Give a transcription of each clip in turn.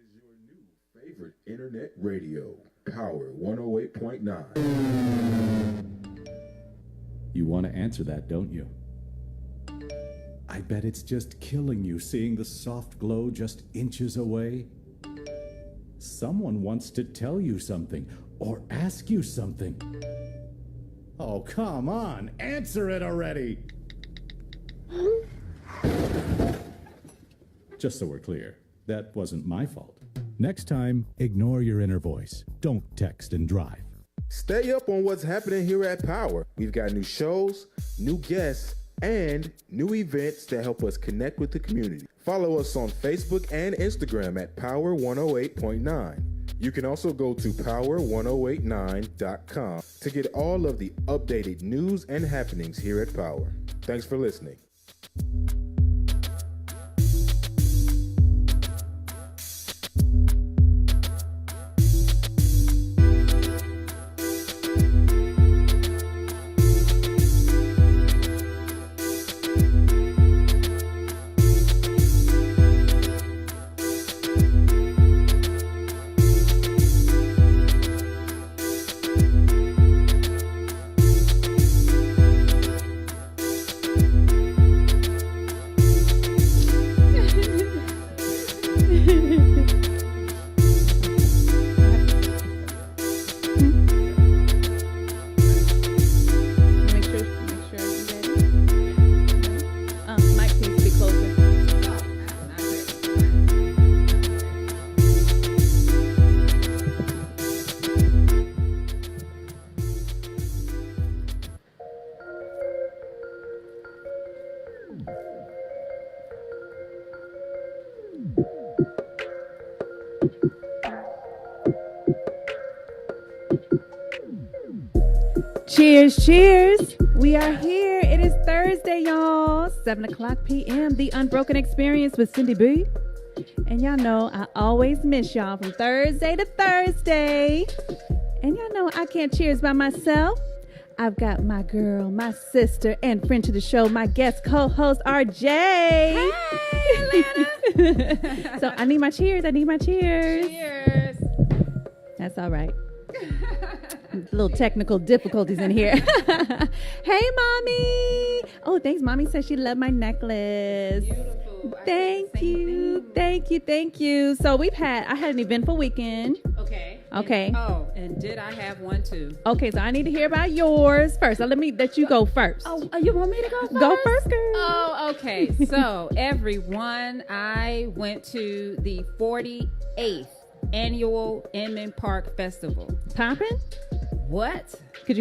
is your new favorite internet radio, Power 108.9. You want to answer that, don't you? I bet it's just killing you seeing the soft glow just inches away. Someone wants to tell you something or ask you something. Oh, come on, answer it already. Just so we're clear, that wasn't my fault. Next time, ignore your inner voice. Don't text and drive. Stay up on what's happening here at Power. We've got new shows, new guests, and new events that help us connect with the community. Follow us on Facebook and Instagram at Power 108.9. You can also go to power1089.com to get all of the updated news and happenings here at Power. Thanks for listening. Cheers, cheers. We are here. It is Thursday, y'all. 7:00 p.m. The Unbroken Experience with Syndy B. And y'all know I always miss y'all from Thursday to Thursday. And y'all know I can't cheers by myself. I've got my girl, my sister, and friend to the show, my guest co-host, RJ. Hey, Atlanta. So I need my cheers. Cheers. That's all right. Little technical difficulties in here. Hey, Mommy. Oh, thanks. Mommy says she loved my necklace. Beautiful. Thank you. So I had an eventful weekend. Okay. And did I have one too? Okay, so I need to hear about yours first. So let you go first. Oh, you want me to go first? Go first, girl. Oh, okay. So everyone, I went to the 48th annual Inman Park Festival. Poppin'? What? Did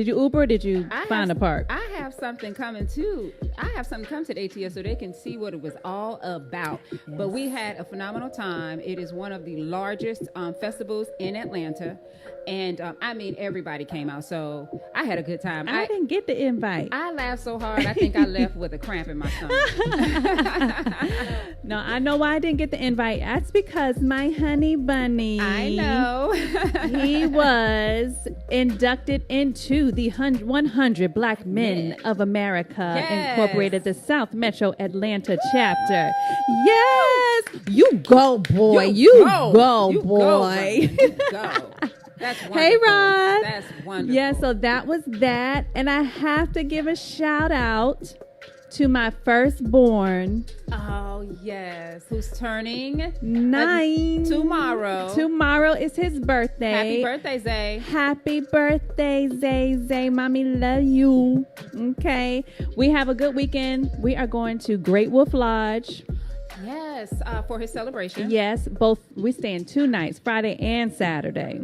you Uber or did you find a park? I have something coming too. I have something come to the ATS so they can see what it was all about. Yes. But we had a phenomenal time. It is one of the largest festivals in Atlanta. And everybody came out. So I had a good time. I didn't get the invite. I laughed so hard. I think I left with a cramp in my stomach. No, I know why I didn't get the invite. That's because my honey bunny. I know. He was inducted into the 100 Black Men of America Incorporated, the South Metro Atlanta chapter. Yes. You go, boy. You go, boy. You go. That's wonderful. Hey, Rod. That's wonderful. Yeah, so that was that. And I have to give a shout out to my firstborn. Oh, yes. Who's turning 9 tomorrow. Tomorrow is his birthday. Happy birthday, Zay. Happy birthday, Zay. Mommy, love you. Okay. We have a good weekend. We are going to Great Wolf Lodge. Yes, for his celebration. Yes, we staying 2 nights, Friday and Saturday.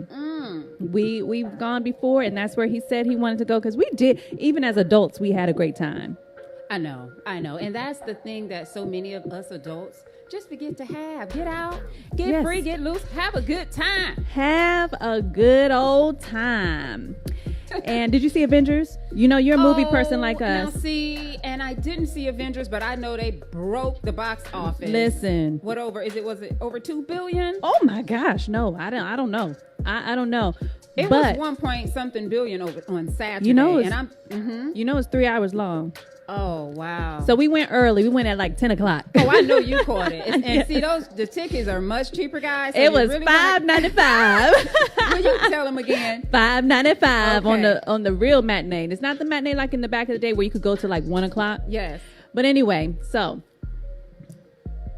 We've gone before, and that's where he said he wanted to go because we did. Even as adults, we had a great time. I know, and that's the thing that so many of us adults just forget to have. Get out, get free, get loose, have a good time. Have a good old time. And did you see Avengers? You know, you're a movie person like us. Now see, and I didn't see Avengers, but I know they broke the box office. Listen. Was it over $2 billion? Oh my gosh, no, I don't know. I don't know. It but was 1 point something billion over on Saturday. You know, and it's 3 hours long. Oh, wow. So we went early. We went at like 10 o'clock. Oh, I know you caught it. And see, the tickets are much cheaper, guys. So it was really $5.95. Will you tell them again? $5.95 on the real matinee. It's not the matinee like in the back of the day where you could go to like 1 o'clock. Yes. But anyway, so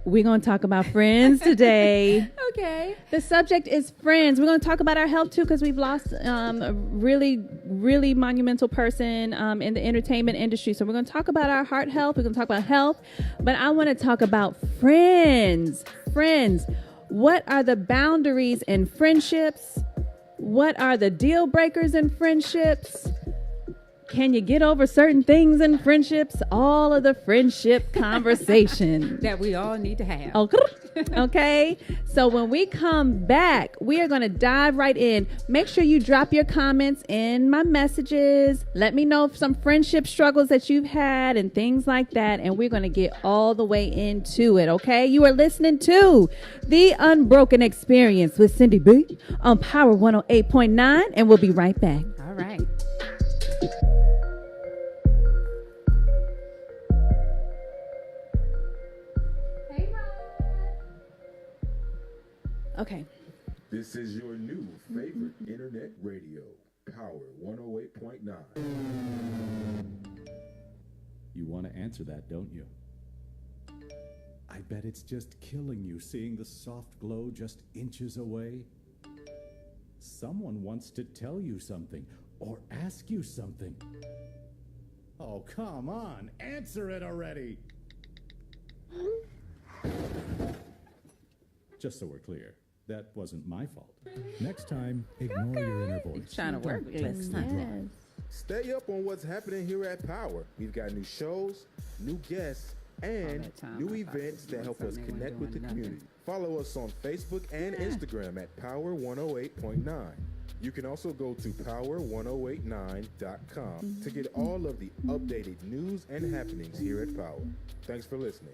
we're going to talk about friends today. Okay. The subject is friends. We're going to talk about our health too, because we've lost a really, really monumental person in the entertainment industry. So we're going to talk about our heart health. We're going to talk about health. But I want to talk about friends. Friends. What are the boundaries in friendships? What are the deal breakers in friendships? Can you get over certain things in friendships? All of the friendship conversation that we all need to have. Okay. So when we come back, we are going to dive right in. Make sure you drop your comments in my messages. Let me know some friendship struggles that you've had and things like that. And we're going to get all the way into it. Okay. You are listening to The Unbroken Experience with Syndy B on Power 108.9. And we'll be right back. All right. Okay. This is your new favorite internet radio, Power 108.9. You want to answer that, don't you? I bet it's just killing you seeing the soft glow just inches away. Someone wants to tell you something or ask you something. Oh, come on, answer it already. Just so we're clear, that wasn't my fault. Next time, ignore your inner voice. Trying to work with us. Yes. Stay up on what's happening here at Power. We've got new shows, new guests, and new events that help us connect with the community. Follow us on Facebook and Instagram at Power 108.9. You can also go to power1089.com to get all of the updated news and happenings here at Power. Thanks for listening.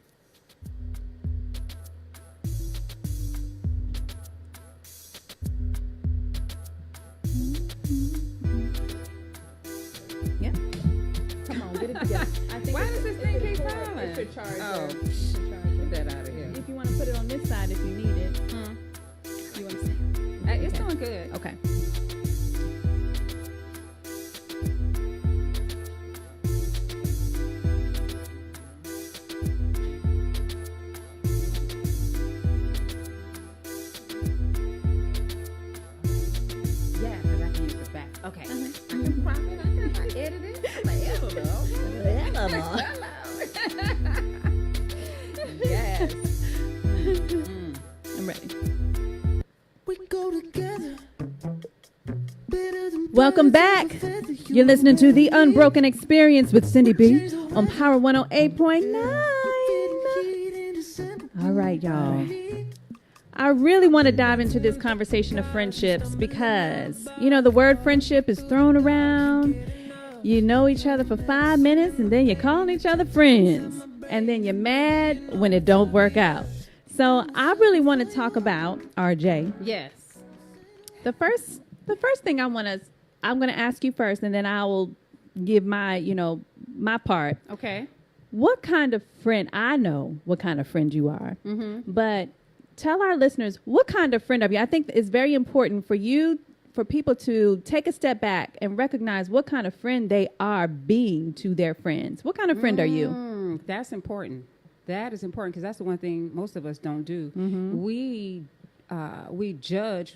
Yeah. Come on, get it together. Why does this thing keep falling? It's your charger. Oh, get that out of here. If you want to put it on this side if you need it. You want to see? It's doing good. Okay. Yeah, because I can use the back. Okay. I can crop it. I can edit it. I'm like, yes. I'm ready. We go together. Welcome back. You're listening to The Unbroken Experience with Syndy B on Power 108.9. All right, y'all. I really want to dive into this conversation of friendships because, the word friendship is thrown around. You know each other for 5 minutes and then you're calling each other friends. And then you're mad when it don't work out. So I really want to talk about, RJ. Yes. The first thing I'm going to ask you first, and then I will give my part. Okay. What kind of friend, I know what kind of friend you are, but tell our listeners, what kind of friend are you? I think it's very important for people to take a step back and recognize what kind of friend they are being to their friends. What kind of friend are you? That's important. That is important because that's the one thing most of us don't do. We judge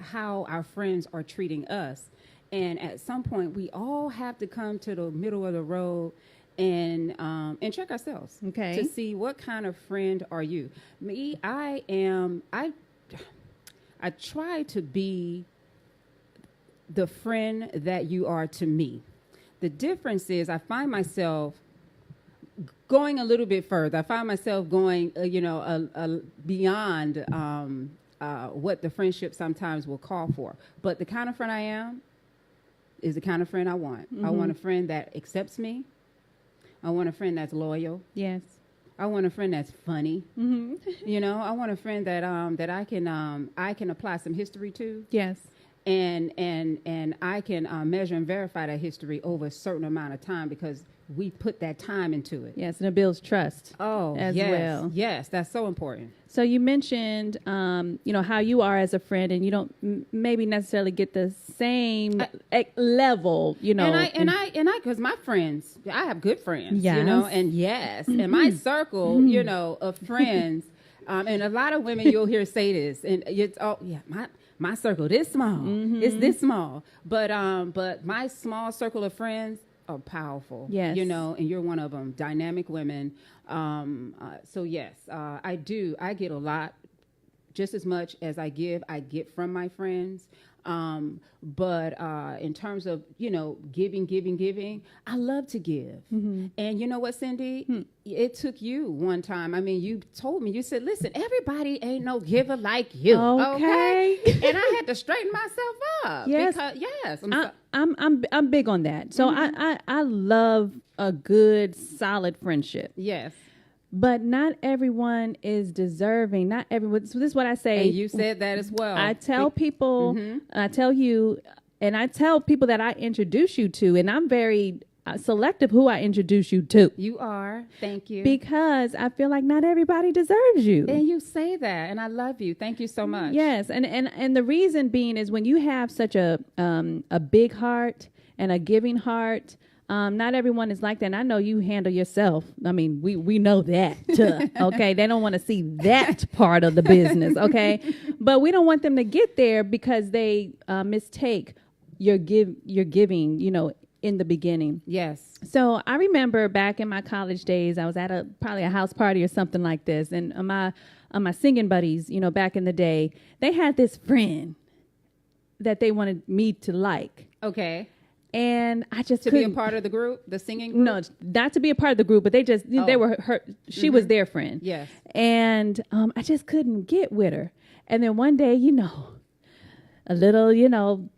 how our friends are treating us. And at some point, we all have to come to the middle of the road and check ourselves. Okay. To see what kind of friend are you. Me, I try to be the friend that you are to me. The difference is I find myself going a little bit further. I find myself going, beyond what the friendship sometimes will call for. But the kind of friend I am is the kind of friend I want. I want a friend that accepts me. I want a friend that's loyal. Yes. I want a friend that's funny. Mm-hmm. You know, I want a friend that that I can apply some history to. Yes. And I can measure and verify that history over a certain amount of time because we put that time into it. Yes, and it builds trust. Oh, as yes, well. Yes, that's so important. So you mentioned, how you are as a friend, and you don't maybe necessarily get the same level, And I, because my friends, I have good friends, Yes. and and my circle, of friends, and a lot of women you'll hear say this, and it's my circle this small, it's this small, but my small circle of friends are powerful. Yes. And you're one of them, dynamic women. So yes, I do. I get a lot, just as much as I get from my friends. But in terms of, giving, I love to give. Mm-hmm. And you know what, Syndy? It took you one time. I mean, you told me, you said, listen, everybody ain't no giver like you. Okay. And I had to straighten myself up. Yes. Because, yes. I'm big on that. So I love a good, solid friendship. Yes. But not everyone is deserving. Not everyone. So this is what I say. And you said that as well. I tell people, I tell you, and I tell people that I introduce you to, and I'm very selective who I introduce you to. You are. Thank you. Because I feel like not everybody deserves you. And you say that, and I love you. Thank you so much. Yes, and the reason being is when you have such a big heart and a giving heart. Not everyone is like that. And I know you handle yourself. I mean, we know that. Okay. They don't want to see that part of the business. Okay. But we don't want them to get there because they mistake your giving, in the beginning. Yes. So I remember back in my college days, I was at probably a house party or something like this. And my singing buddies, back in the day, they had this friend that they wanted me to like. Okay. And I just couldn't. To be a part of the group, the singing group? No, not to be a part of the group, but they were her. She was their friend. Yes. And I just couldn't get with her. And then one day, a little,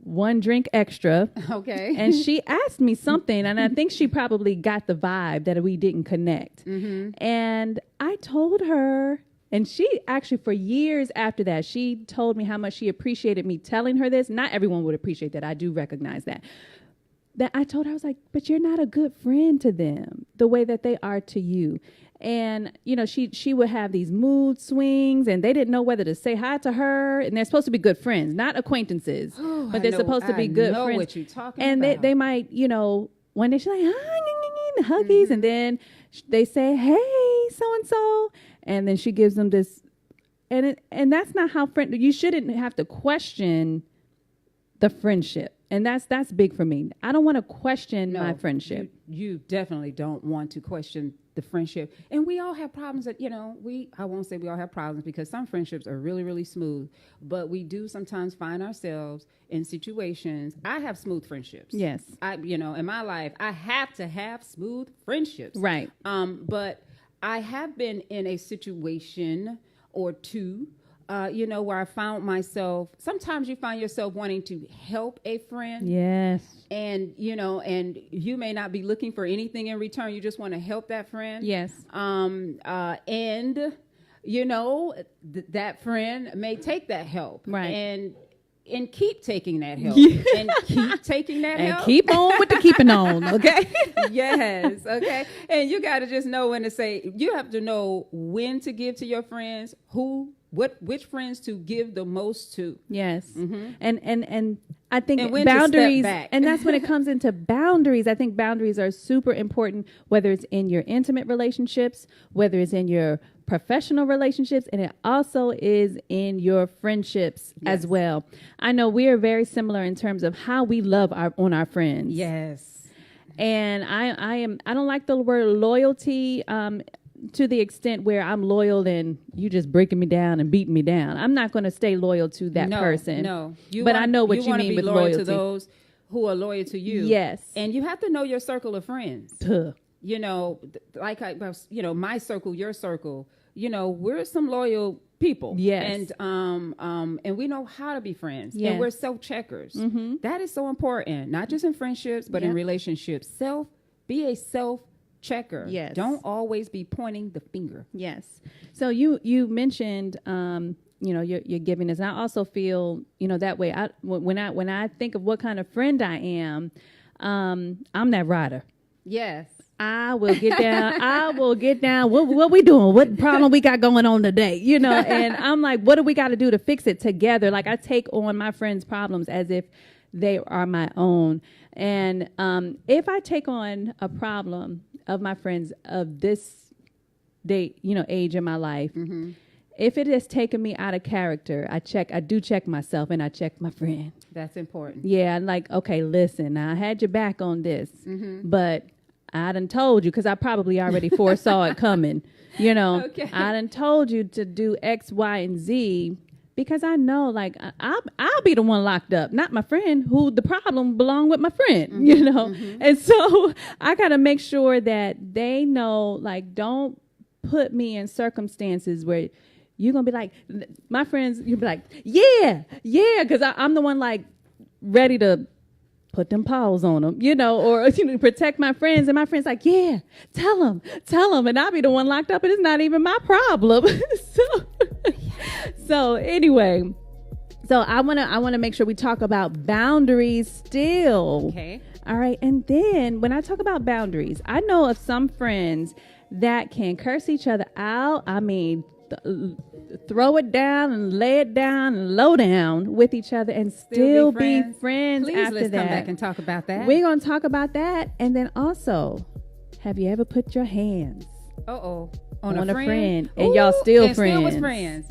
one drink extra. Okay. And she asked me something, and I think she probably got the vibe that we didn't connect. Mm-hmm. And I told her. And she actually, for years after that, she told me how much she appreciated me telling her this. Not everyone would appreciate that. I do recognize that. That I told her, I was like, but you're not a good friend to them the way that they are to you. And, she would have these mood swings, and they didn't know whether to say hi to her. And they're supposed to be good friends, not acquaintances, but they're supposed to be good friends. What you're talking and about. they might, one day she's like, hi, huggies. And then they say, hey, so-and-so. And then she gives them this, and that's not how you shouldn't have to question the friendship. And that's big for me. I don't want to question my friendship. You definitely don't want to question the friendship. And we all have problems that, I won't say we all have problems because some friendships are really, really smooth, but we do sometimes find ourselves in situations. I have smooth friendships. Yes. In my life, I have to have smooth friendships. Right. But I have been in a situation or two, where I found myself, sometimes you find yourself wanting to help a friend. Yes. And, and you may not be looking for anything in return. You just want to help that friend. Yes. That friend may take that help. Right. And keep taking that help. And keep taking that help. And keep on with the keeping on, okay? Yes, okay. And you got to just know when to say, you have to know when to give to your friends, which friends to give the most to. Yes. Mm-hmm. And I think and when boundaries, to step back. And that's when it comes into boundaries. I think boundaries are super important, whether it's in your intimate relationships, whether it's in your professional relationships, and it also is in your friendships as well. I know we are very similar in terms of how we love on our friends. Yes. And I don't like the word loyalty to the extent where I'm loyal and you just breaking me down and beating me down. I'm not going to stay loyal to that person. No, I know what you mean with loyalty. To those who are loyal to you. Yes. And you have to know your circle of friends. Puh. My circle, your circle, we're some loyal people. Yes. And we know how to be friends. Yes. And we're self-checkers. Mm-hmm. That is so important, not just in friendships, but in relationships. Be a self checker. Yes. Don't always be pointing the finger. Yes. So you mentioned your givingness. And I also feel that way. When I think of what kind of friend I am, I'm that rider. Yes. I will get down. I will get down. What we doing? What problem we got going on today? And I'm like, what do we got to do to fix it together? Like I take on my friends' problems as if they are my own. And if I take on a problem of my friends of this age in my life, if it has taken me out of character, I do check myself and I check my friend. That's important. Yeah, I'm like, okay, listen, I had your back on this, but I done told you, because I probably already foresaw it coming. Okay. I done told you to do X, Y, and Z, because I know, like, I'll be the one locked up, not my friend, who the problem belong with my friend, And so I got to make sure that they know, like, don't put me in circumstances where you're going to be like, my friends, you'll be like, yeah, because I'm the one, like, ready to put them paws on them, or protect my friends. And my friends like, yeah, tell them. And I'll be the one locked up and it's not even my problem. So anyway, so I want to make sure we talk about boundaries still. Okay. All right. And then when I talk about boundaries, I know of some friends that can curse each other out. I mean, throw it down and lay it down and low down with each other and still be friends Please, after let's that. come back and talk about that. We're going to talk about that. And then also, have you ever put your hands on a friend and Ooh, y'all still and friends? Still was friends.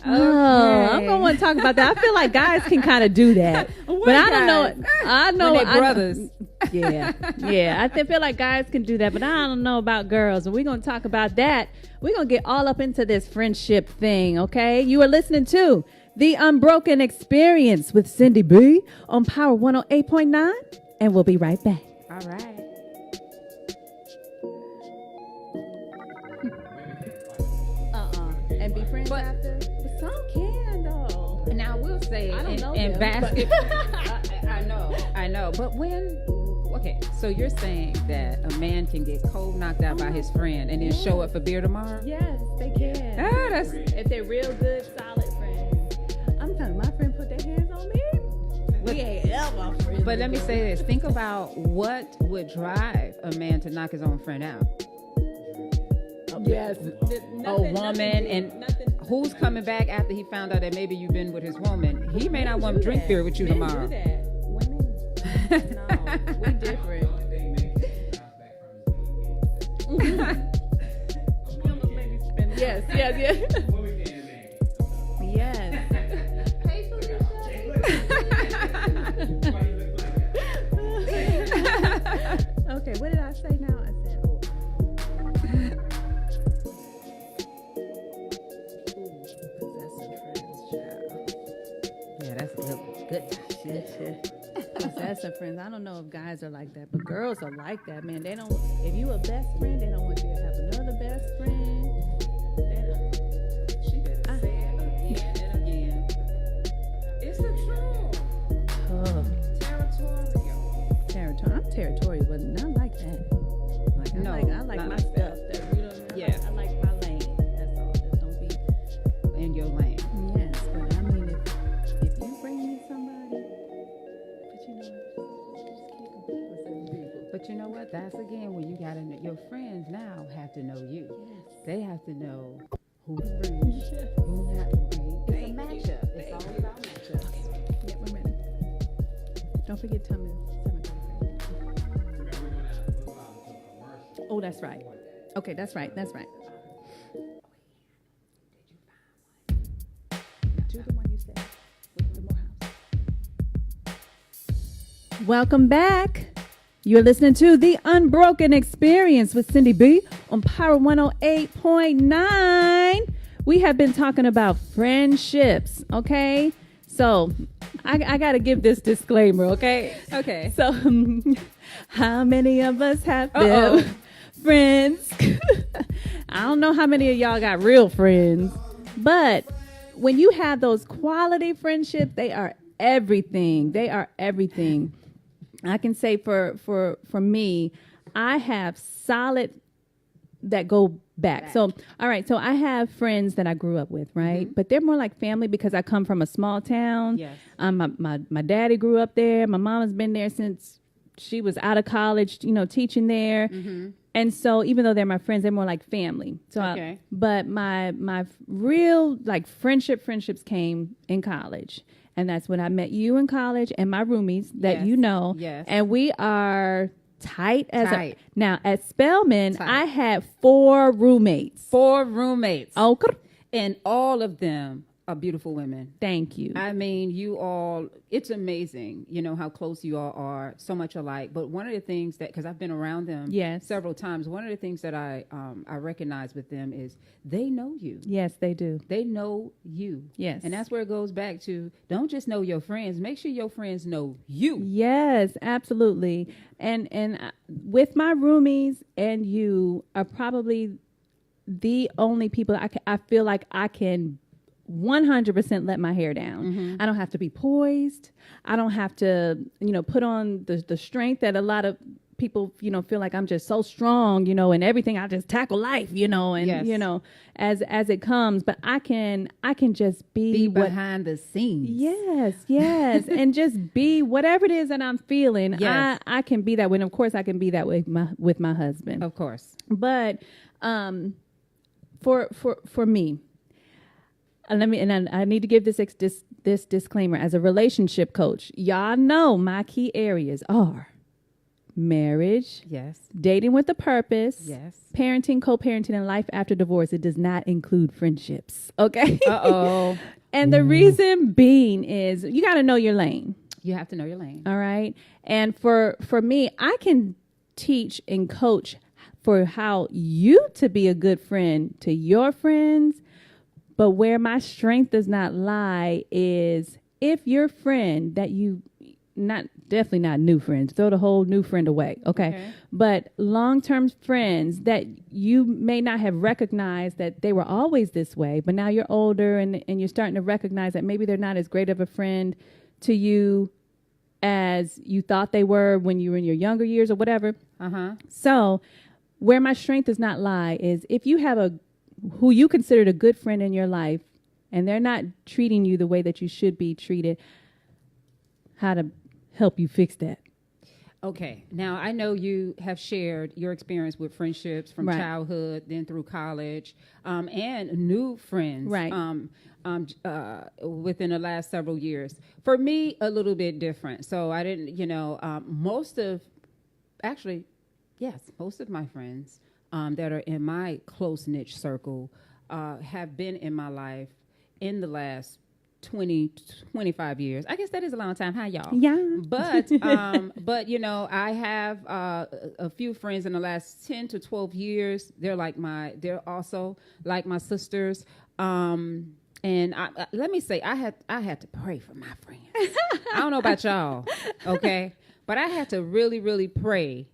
Oh, Okay. I'm going to want to talk about that. I feel like guys can kind of do that. But I don't know. I know. When they brothers. Yeah. I feel like guys can do that, but I don't know about girls. And we're going to talk about that. We're going to get all up into this friendship thing, okay? You are listening to The Unbroken Experience with Syndy B on Power 108.9, and we'll be right back. All right. And be friends after? But some can, though. Now, I will say, I don't know in them, basketball, I know. But so you're saying that a man can get cold knocked out by his friend and then show up for beer tomorrow? Yes, they can. If they're real good, solid friends. I'm telling you, my friend put their hands on me. We ain't ever friends. But let me say this. Think about what would drive a man to knock his own friend out. Yes. A woman, and who's coming back after he found out that maybe you've been with his woman? He may not want to drink beer with you Men tomorrow. do that. Women, no, we different. Yes. Yes. Okay, what did I say now? I said, Yeah, that's good. Possessive friends. I don't know if guys are like that, but girls are like that, man. They don't. If you a best friend, they don't want you to have another best friend. She better say it again and again. It's the truth. Territorial. I'm territorial, but not like that. I like my stuff. Yeah. I like my lane. That's all. Just don't be In your lane. Yes, but I mean, if you bring me somebody, But you know what? That's again where you gotta know. Your friends now have to know you. Yes. They have to know who to bring, who not to bring. It's a matchup. It's all about matchups. Okay. Yeah, we're ready. Don't forget time is 7:30. Oh, that's right. Okay, that's right. Do the one you said with the Morehouse. Welcome back. You're listening to The Unbroken Experience with Syndy B on Power 108.9. We have been talking about friendships, okay? So I got to give this disclaimer, okay? Okay. So how many of us have them friends? I don't know how many of y'all got real friends, but when you have those quality friendships, they are everything. I can say for me, I have solid that go back. So, all right. So I have friends that I grew up with, right? But they're more like family because I come from a small town. Yes. My daddy grew up there. My mom has been there since she was out of college, teaching there. And so even though they're my friends, they're more like family. So, Okay. but my real like friendships came in college. And that's when I met you in college and my roomies that Yes. you know. Yes. And we are tight as Tight. now at Spelman. Tight. I had 4 roommates. 4 roommates. Okay. And all of them are beautiful women. Thank you. I mean, you all, it's amazing, how close you all are, so much alike. But one of the things that, because I've been around them Yes. several times, one of the things that I recognize with them is they know you. Yes, they do. They know you. Yes. And that's where it goes back to, don't just know your friends, make sure your friends know you. Yes, absolutely. And with my roomies and you are probably the only people I feel like I can 100% let my hair down. I don't have to be poised. I don't have to, put on the strength that a lot of people, feel like I'm just so strong, and everything. I just tackle life, and Yes. As it comes. But I can just be behind the scenes. Yes, and just be whatever it is that I'm feeling. Yes. I can be that way, and of course I can be that way with my husband. Of course. But for me, I need to give this disclaimer as a relationship coach. Y'all know my key areas are marriage, Yes. dating with a purpose, Yes. parenting, co-parenting, and life after divorce. It does not include friendships. Okay. Uh-oh. And the reason being is you got to know your lane. You have to know your lane. All right. And for me, I can teach and coach for how you to be a good friend to your friends. But where my strength does not lie is if your friend that you definitely not new friends, throw the whole new friend away. Okay. But long-term friends that you may not have recognized that they were always this way, but now you're older and you're starting to recognize that maybe they're not as great of a friend to you as you thought they were when you were in your younger years or whatever. So where my strength does not lie is if you have who you considered a good friend in your life and they're not treating you the way that you should be treated, how to help you fix that. Okay. Now, I know you have shared your experience with friendships from Right. childhood, then through college, and new friends. Right. Within the last several years. For me, a little bit different. So I didn't, most of my friends that are in my close-knit circle have been in my life in the last 25 years. I guess that is a long time. Hi, y'all. Yeah. But, I have a few friends in the last 10 to 12 years. They're also like my sisters. And let me say, I had to pray for my friends. I don't know about y'all, okay? But I had to really, really pray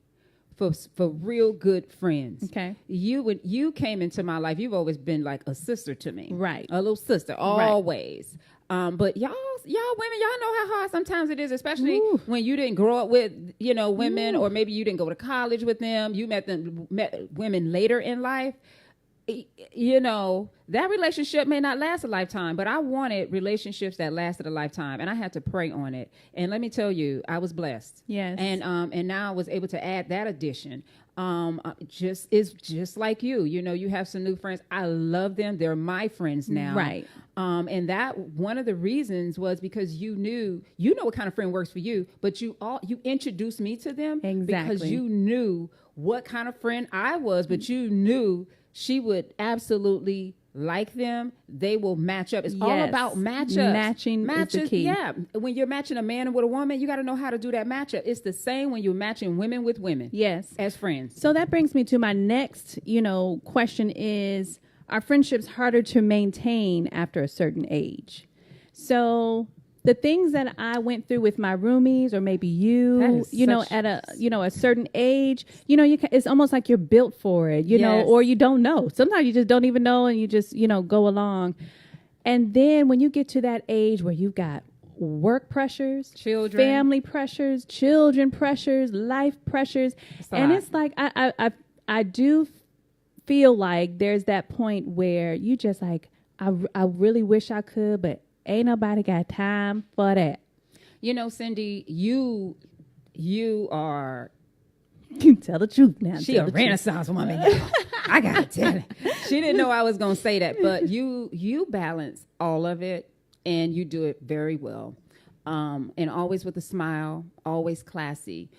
for real good friends. Okay. You came into my life. You've always been like a sister to me. Right. A little sister, always. But y'all women, y'all know how hard sometimes it is, especially when you didn't grow up with, women, or maybe you didn't go to college with them. You met women later in life. That relationship may not last a lifetime, but I wanted relationships that lasted a lifetime, and I had to pray on it. And let me tell you, I was blessed. Yes. And now I was able to add that addition. Just like you. You have some new friends. I love them. They're my friends now. Right. And that one of the reasons was because you know what kind of friend works for you, but you introduced me to them. Exactly. Because you knew what kind of friend I was, but you knew she would absolutely like them. They will match up. It's all about matchups. Matching is the key. Yeah. When you're matching a man with a woman, you got to know how to do that matchup. It's the same when you're matching women with women. Yes. As friends. So that brings me to my next, question is, are friendships harder to maintain after a certain age? So the things that I went through with my roomies, or maybe you, at a certain age, it's almost like you're built for it, or you don't know. Sometimes you just don't even know, and you just, go along. And then when you get to that age where you've got work pressures, Children. family pressures, children pressures, life pressures. And it's like, I do feel like there's that point where you just like, I really wish I could, but ain't nobody got time for that. You know, Syndy, you are Tell the truth now. she a Renaissance woman. Y'all. I gotta tell it. She didn't know I was gonna say that, but you balance all of it, and you do it very well, and always with a smile, always classy.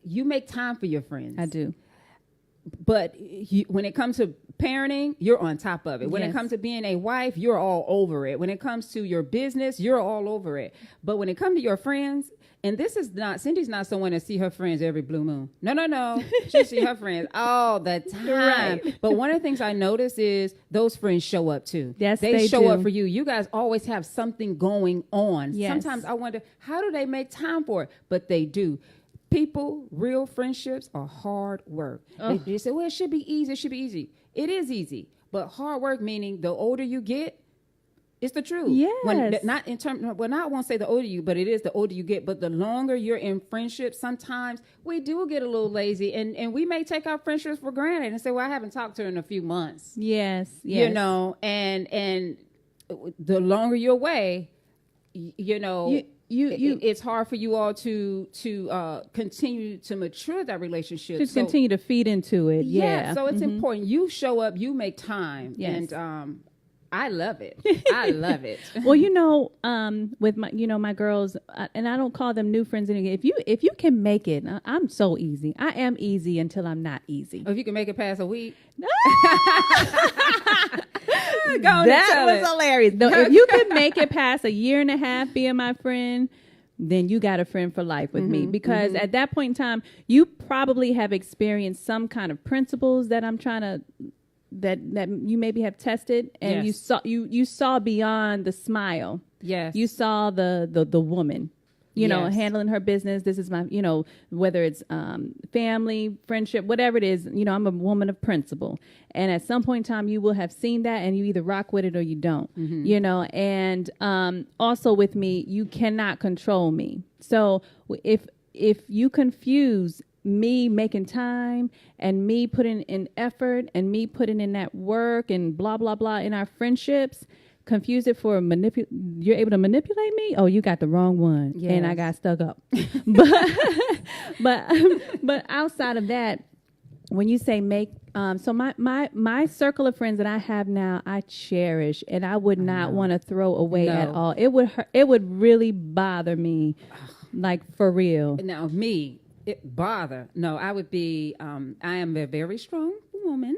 You make time for your friends. I do. But when it comes to parenting, you're on top of it. When Yes. it comes to being a wife, you're all over it. When it comes to your business, you're all over it. But when it comes to your friends, and this is not, Syndy's not someone that see her friends every blue moon. No. She see her friends all the time. Right. But one of the things I notice is those friends show up too. Yes, they they show do. up for you. You guys always have something going on. Yes. Sometimes I wonder, how do they make time for it? But they do. People, real friendships are hard work. They say, well, it should be easy. It should be easy. It is easy. But hard work, meaning the older you get, it's the truth. Yes. Not in terms, well, I won't say the older you, but it is the older you get. But the longer you're in friendship, sometimes we do get a little lazy, and we may take our friendships for granted and say, well, I haven't talked to her in a few months. Yes. You know, and the longer you're away, you know, it's hard for you all to continue to mature that relationship. To continue to feed into it. Yeah. So it's important. You show up, you make time. Yes. And I love it. I love it. Well, you know, with my girls, and I don't call them new friends anymore. If you can make it, I'm so easy. I am easy until I'm not easy. If you can make it past a week. That was hilarious. No, if you can make it past a year and a half being my friend, then you got a friend for life with me. Because at that point in time, you probably have experienced some kind of principles that I'm trying to that you maybe have tested, and Yes. you saw beyond the smile. Yes. You saw the woman. You know, Yes. handling her business. This is my, whether it's family, friendship, whatever it is, I'm a woman of principle. And at some point in time, you will have seen that, and you either rock with it or you don't, and also with me, you cannot control me. So if you confuse me making time and me putting in effort and me putting in that work and blah, blah, blah in our friendships, confuse it for you're able to manipulate me. Oh, you got the wrong one. Yes. And I got stuck up. but outside of that, when you say make, so my circle of friends that I have now, I cherish, and I would not want to throw away at all. It would hurt, it would really bother me, like for real. Now, no, I would be, I am a very strong woman,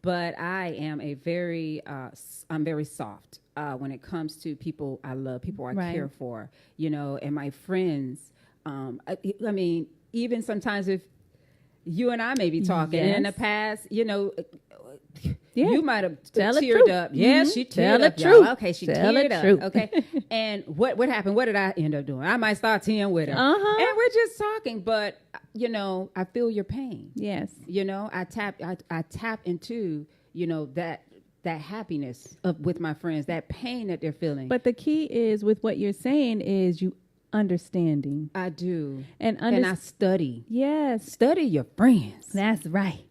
but I am I'm very soft when it comes to people I love, people I care for, and my friends. I mean, even sometimes if you and I may be talking and in the past, you might have teared up. Yes, she teared up. Y'all. Okay, she teared up. Okay. And what happened? What did I end up doing? I might start tearing with her. And we're just talking, but I feel your pain. Yes. I tap into, that happiness with my friends, that pain that they're feeling. But the key is with what you're saying is you understanding. I do. And I study. Yes. Study your friends. That's right.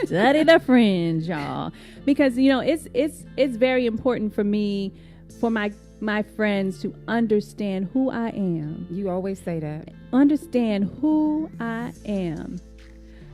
Study the friends, y'all. Because, it's very important for me, for my friends to understand who I am. You always say that. Understand who I am.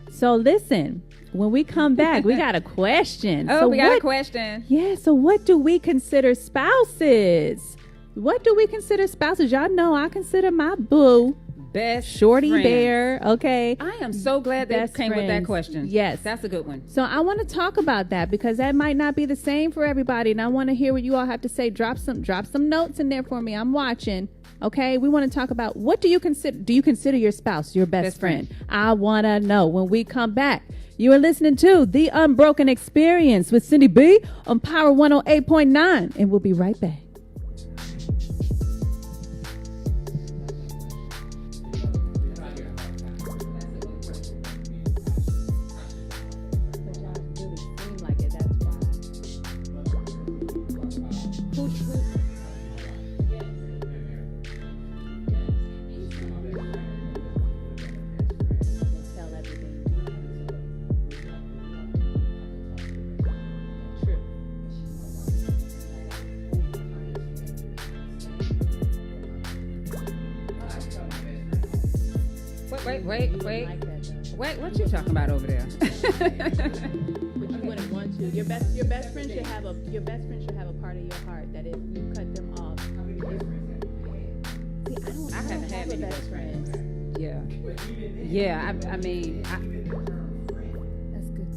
So listen, when we come back, we got a question. Oh, we got a question. Yeah, so what do we consider spouses? What do we consider spouses? Y'all know I consider my boo best Shorty friends. Bear, okay? I am so glad they Best came with that friends. question. Yes. That's a good one. So I want to talk about that because that might not be the same for everybody, and I want to hear what you all have to say. Drop some notes in there for me. I'm watching. Okay, we want to talk about what do you consider? Do you consider your spouse your best friend? I want to know when we come back. You are listening to The Unbroken Experience with Syndy B on Power 108.9, and we'll be right back. Who Wait, what you talking about over there? But you wouldn't want to. Your best friend should have a part of your heart that if you cut them off. I haven't had any best friends. Yeah. I mean, That's good.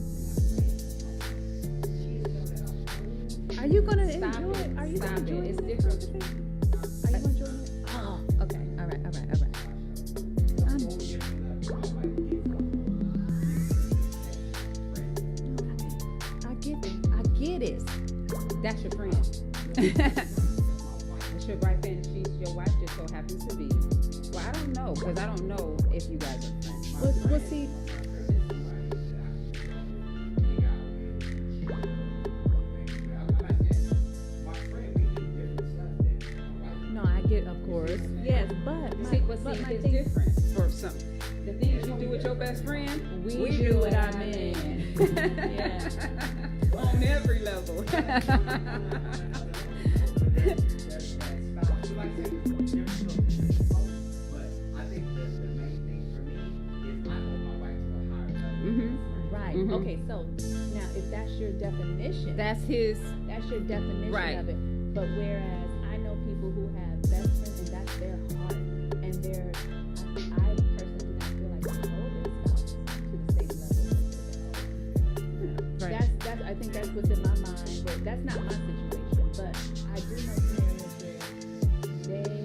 Are you gonna enjoy it? Are you Stop gonna enjoy it. it? It's different. Are you enjoying it? Oh, okay. All right. I get it. That's your friend. That's your right friend. She's your wife. Just so happens to be. Well, I don't know because I don't know if you guys are friends. We'll see. No, I get, of course. Yes, but It's thing, different for some. The things you do with your best friend, we do with our man. Yeah. On every level. Right. Mhm. Okay. So now, if that's your definition, That's his. that's your definition Right. of it. But whereas I know people who have best friends and that's their heart, and they're, I personally do not feel like they hold their spouse to the same level. Right. That's I think that's what's in my mind. But that's not my situation. But I do know scenarios where they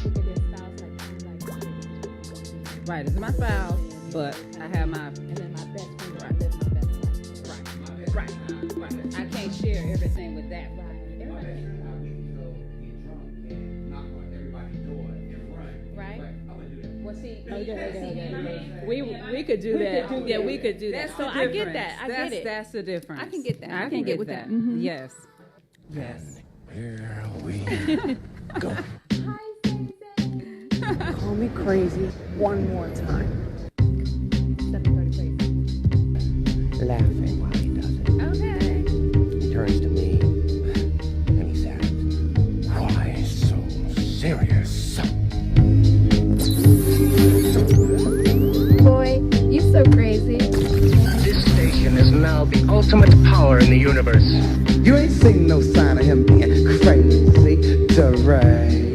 look at their spouse like I'm like Right. It's my spouse, but I have my. and then my best friend, I live my best life. Right. I can't share everything with that. Right? Well, see, We could do that. Yeah, we could do that. That's So the I get difference. that. I get it. That's the difference. I can get that. I I can can get get with that. that. Mhm. Yes. Yes. Here we go. Call me crazy one more time. 7:30 crazy. Laughing while he does it. Okay. He turns to me and he says, "Why so serious?" Boy, you so crazy. This station is now the ultimate power in the universe. You ain't seen no sign of him being crazy to raise.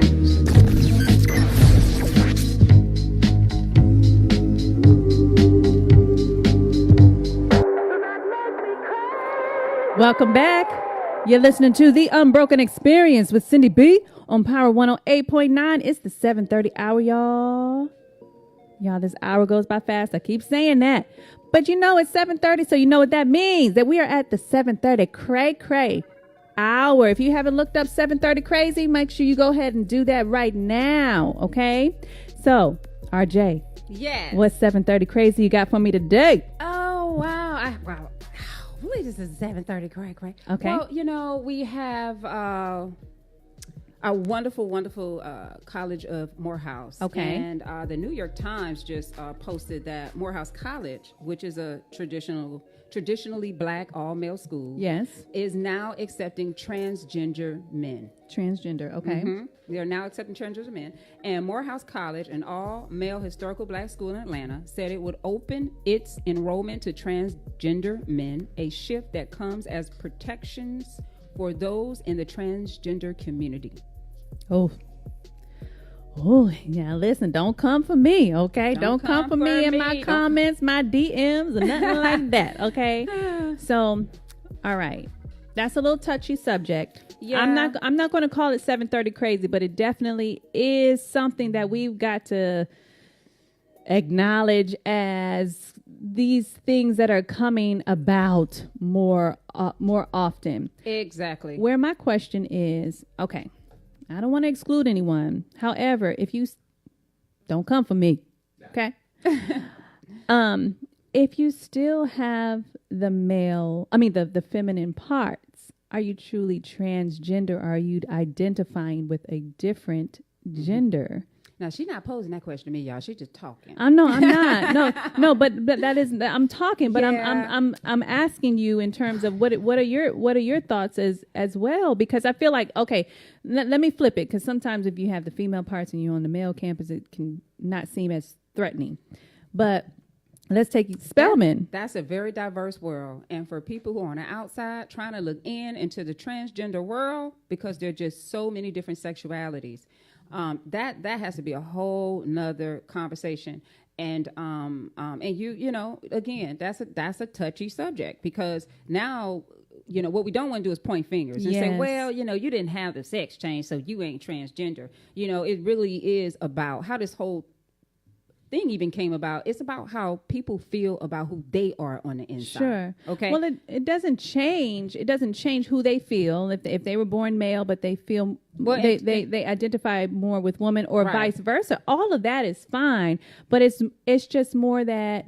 Welcome back. You're listening to The Unbroken Experience with Syndy B on Power 108.9. It's the 7:30 hour, y'all. Y'all, this hour goes by fast. I keep saying that. But you know it's 7:30, so you know what that means. That we are at the 7:30 cray hour. If you haven't looked up 7:30 crazy, make sure you go ahead and do that right now, okay? So, RJ, Yes. what's 7:30 crazy you got for me today? Oh, wow. Wow. Really, this is 7:30. Correct. Okay. Well, you know, we have our wonderful College of Morehouse. Okay. And the New York Times just posted that Morehouse College, which is a traditionally black all-male school, Yes. is now accepting transgender men. Transgender, okay. Mhm. They are now accepting transgender men. And Morehouse College, an all-male historical black school in Atlanta, said it would open its enrollment to transgender men, a shift that comes as protections for those in the transgender community. Oh, yeah, listen, don't come for me, okay? Don't come for me in my comments, my DMs, or nothing like that, okay? So, all right. That's a little touchy subject. Yeah. I'm not going to call it 7:30 crazy, but it definitely is something that we've got to acknowledge as these things that are coming about more often. Exactly. Where my question is, okay, I don't want to exclude anyone. However, if you don't come for me, okay? If you still have the feminine parts, are you truly transgender? Or are you identifying with a different gender? Now, she's not posing that question to me, y'all. She's just talking. I'm not. No, but that is, I'm talking, but Yeah. I'm asking you in terms of what are your thoughts as well, because I feel like, okay, let me flip it, because sometimes if you have the female parts and you're on the male campus, it can not seem as threatening. But let's take Spellman. That's a very diverse world. And for people who are on the outside trying to look into the transgender world, because there are just so many different sexualities, that has to be a whole nother conversation. And you know, again, that's a touchy subject, because now, you know, what we don't want to do is point fingers and say, well, you know, you didn't have the sex change, so you ain't transgender. You know, it really is about how this whole thing even came about. It's about how people feel about who they are on the inside. Sure. Okay. Well, it doesn't change. It doesn't change who they feel. If they were born male, but they feel they identify more with women, or vice versa. All of that is fine. But it's just more that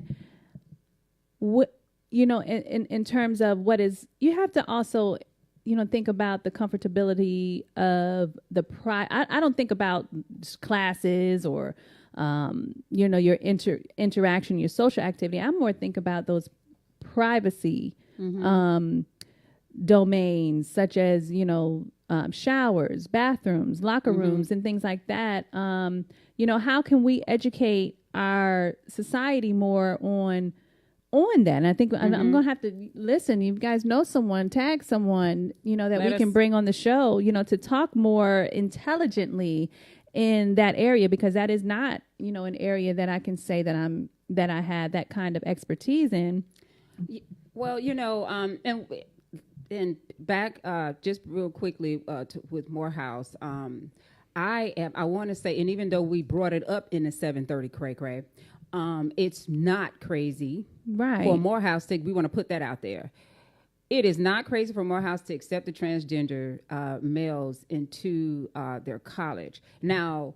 you know, in terms of what is, you have to also, you know, think about the comfortability of the I don't think about classes or you know, your interaction, your social activity. I more think about those privacy domains, such as, you know, showers, bathrooms, locker rooms, and things like that. You know, how can we educate our society more on that? And I think I'm going to have to listen. You guys know someone, tag someone, you know, that we can bring on the show, you know, to talk more intelligently in that area, because that is not, you know, an area that I can say that I had that kind of expertise in. Well, you know, and back just real quickly with Morehouse, I want to say, and even though we brought it up in the 7:30 cray, it's not crazy for Morehouse we want to put that out there. It is not crazy for Morehouse to accept the transgender males into their college. Now,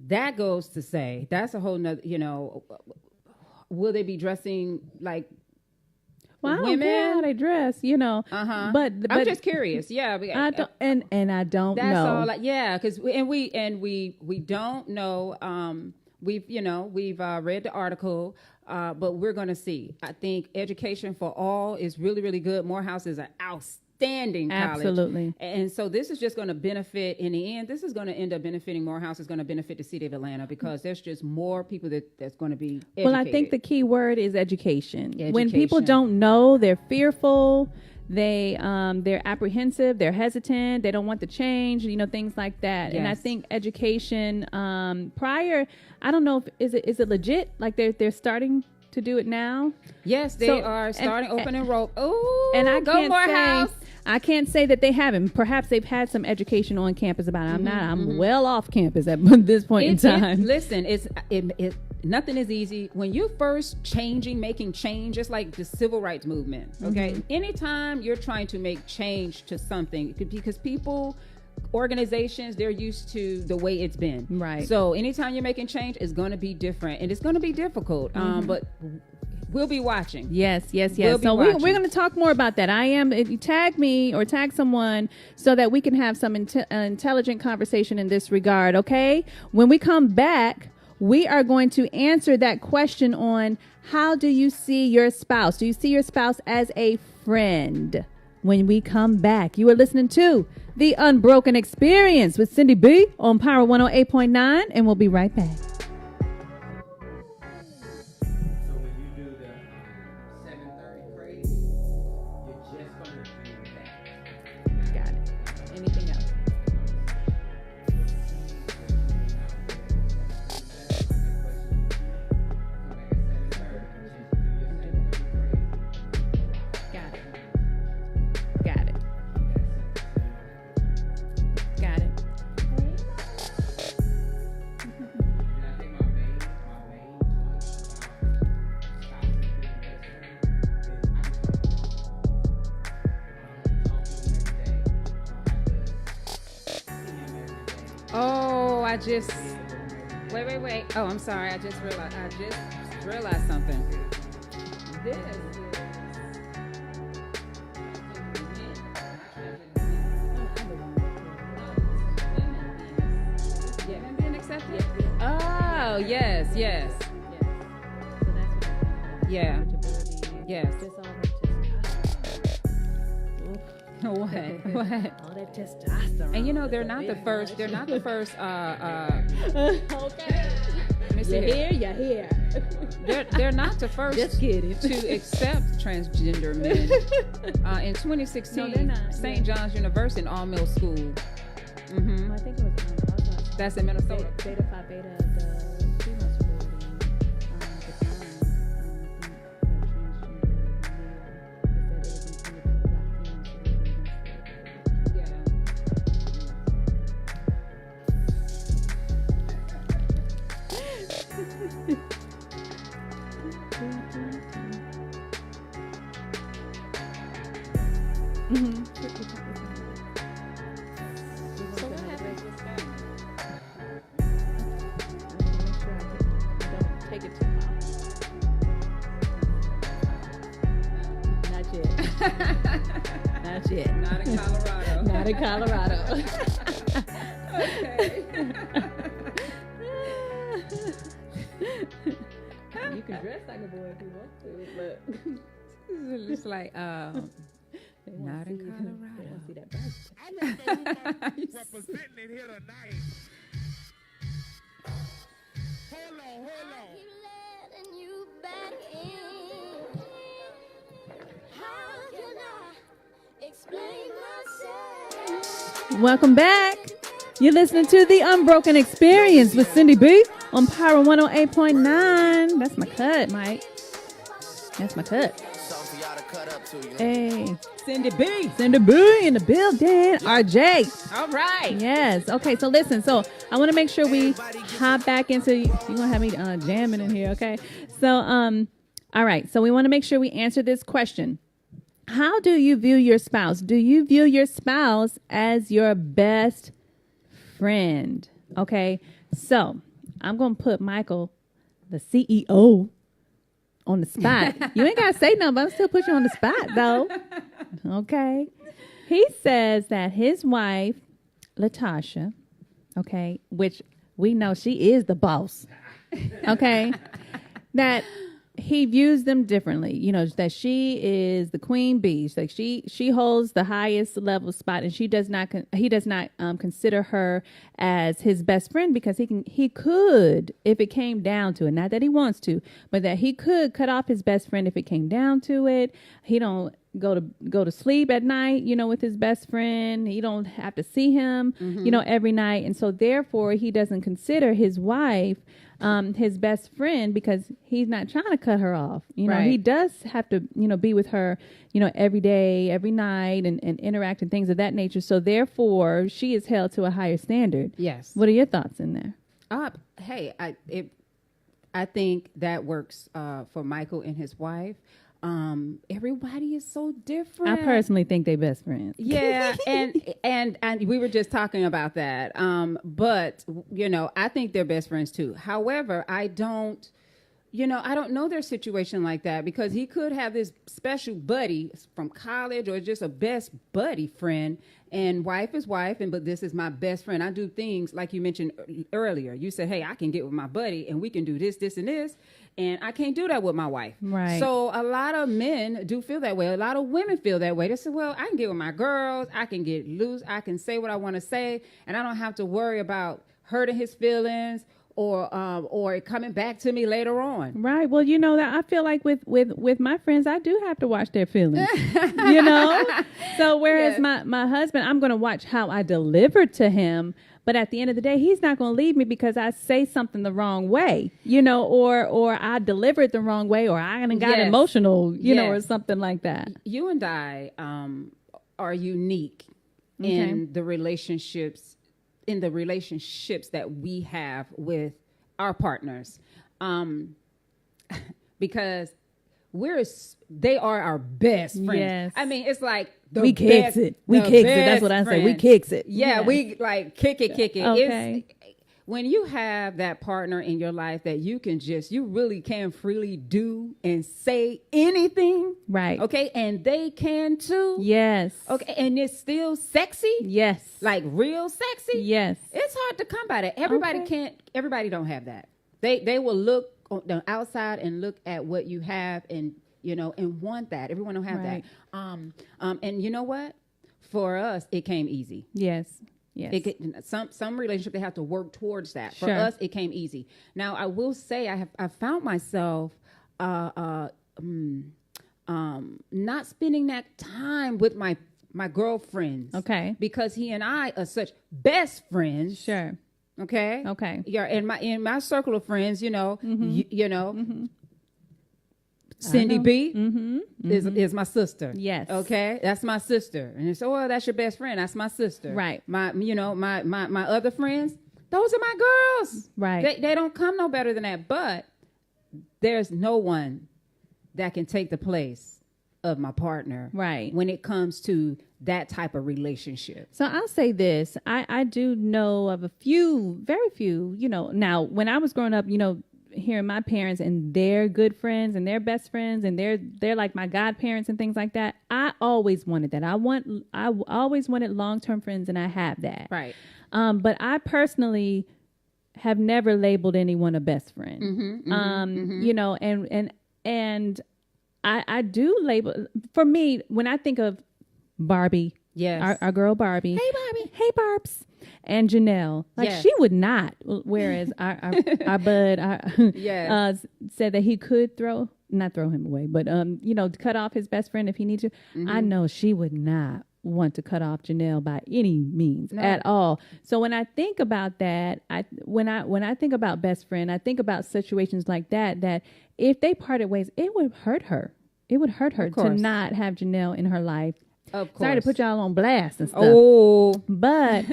that goes to say, that's a whole nother, you know, will they be dressing like well, I women? don't care how they dress, you know. But I'm just curious. Yeah, I don't, and I don't that's know. All. Like, yeah, because we don't know. We've read the article. But we're going to see. I think education for all is really, really good. Morehouse is an outstanding college. Absolutely. And so this is just going to benefit, in the end, this is going to end up benefiting Morehouse. Is going to benefit the city of Atlanta, because there's just more people that's going to be educated. Well, I think the key word is education. When people don't know, they're fearful. They're apprehensive, they're hesitant, they don't want the change, you know, things like that. Yes. And I think education prior, I don't know if is it legit? Like they're starting to do it now? Yes, they are starting open enroll. Oh, and I go Morehouse. I can't say that they haven't. Perhaps they've had some education on campus about it. I'm well off campus at this point in time. Listen, nothing is easy. When you're first making change, it's like the civil rights movement, okay? Anytime you're trying to make change to something, because organizations, they're used to the way it's been. Right. So anytime you're making change, it's going to be different, and it's going to be difficult. But we'll be watching. Yes. So we're going to talk more about that. If you tag me or tag someone so that we can have some intelligent conversation in this regard, okay? When we come back, we are going to answer that question on how do you see your spouse? Do you see your spouse as a friend? When we come back, you are listening to The Unbroken Experience with Syndy B on Power 108.9, and we'll be right back. Wait. Oh, I'm sorry. I just realized something. This women being accepted. Oh, yes. Yeah. Yes. What? All that testosterone. And you know, they're not the first. Okay. me see here. You're here. They're not the first Just kidding. to accept transgender men. In 2016, No, they're not. St. John's University, an all-male school. I think it was That's in Minnesota. Beta Phi Beta, the female Take it too far. Not yet. Not yet. Not in Colorado. Not in Colorado. Okay. You can dress like a boy if you want to, but It's like, they won't not in see- Colorado. They won't see that badge. Representing it here tonight. Hold on. Letting you back in. How can I explain myself? Welcome back. You're listening to the Unbroken Experience with Syndy B on Power 108.9. That's my cut, Mike. That's my cut. Something for y'all to cut up to, you know? Hey, Syndy B. Syndy B in the building. RJ. All right. Yes. Okay. So listen. So I want to make sure we hop back into. You're gonna have me jamming in here. Okay. So all right. So we want to make sure we answer this question. How do you view your spouse? Do you view your spouse as your best friend? Okay. So I'm gonna put Michael, the CEO, on the spot. You ain't gotta say nothing, but I'm still put you on the spot though. Okay. He says that his wife, Latasha, okay, which we know she is the boss, okay, that he views them differently. You know, that she is the queen bee. Like she holds the highest level spot, and he does not consider her as his best friend, because he could, if it came down to it, not that he wants to, but that he could cut off his best friend if it came down to it. He don't go to sleep at night, you know, with his best friend. He don't have to see him, you know, every night. And so therefore he doesn't consider his wife his best friend, because he's not trying to cut her off. You know, he does have to, you know, be with her, you know, every day, every night, and interact and things of that nature. So therefore she is held to a higher standard. Yes. What are your thoughts in there? Hey, I think that works for Michael and his wife. Everybody is so different. I personally think they best friends. Yeah, and we were just talking about that. But you know, I think they're best friends too. However, I don't know their situation like that, because he could have this special buddy from college, or just a best buddy friend, and wife is wife, but this is my best friend. I do things like you mentioned earlier. You said, hey, I can get with my buddy and we can do this, this, and this. And I can't do that with my wife. Right. So a lot of men do feel that way. A lot of women feel that way. They say, well, I can get with my girls. I can get loose. I can say what I want to say. And I don't have to worry about hurting his feelings or it coming back to me later on. Right. Well, you know, that I feel like with my friends, I do have to watch their feelings, you know? So whereas my husband, I'm going to watch how I deliver to him. But at the end of the day, he's not going to leave me because I say something the wrong way, you know, or I deliver it the wrong way, or I got emotional, you know, or something like that. You and I are unique in the relationships that we have with our partners, because they are our best friends. Yes. I mean, it's like we kicks it. We kicks it. That's what I say. We kicks it. Yeah, we like kick it. Okay. When you have that partner in your life that you really can freely do and say anything. Right. Okay. And they can too. Yes. Okay. And it's still sexy. Yes. Like real sexy. Yes. It's hard to come by that. Everybody don't have that. They will look on the outside and look at what you have and, you know, and want that. Everyone don't have that. And you know what? For us, it came easy. Yes. Yes. Some relationship, they have to work towards that. For Sure. us, it came easy. Now, I will say I found myself not spending that time with my girlfriends. Okay. Because he and I are such best friends. Sure. Okay. Okay. Yeah. In my circle of friends, you know, Syndy B is my sister. Yes. Okay. That's my sister. And it's, oh, that's your best friend. That's my sister. Right. My other friends, those are my girls. Right. They don't come no better than that. But there's no one that can take the place of my partner. Right. When it comes to that type of relationship. So I'll say this. I do know of very few, now when I was growing up, hearing my parents and their good friends and their best friends and they're like my godparents and things like that. I always wanted that. I always wanted long-term friends, and I have that. Right. But I personally have never labeled anyone a best friend. And I do label, for me, when I think of Barbie, yes, our girl Barbie, hey Barbs, and Janelle, like yes, she would not. Whereas our bud, yes, said that he could not throw him away, but cut off his best friend if he needs to. I know she would not want to cut off Janelle by any means at all. So when I think about that, when I think about best friend, I think about situations like that if they parted ways, it would hurt her. It would hurt her to not have Janelle in her life. Of course. Sorry to put y'all on blast and stuff. Oh, but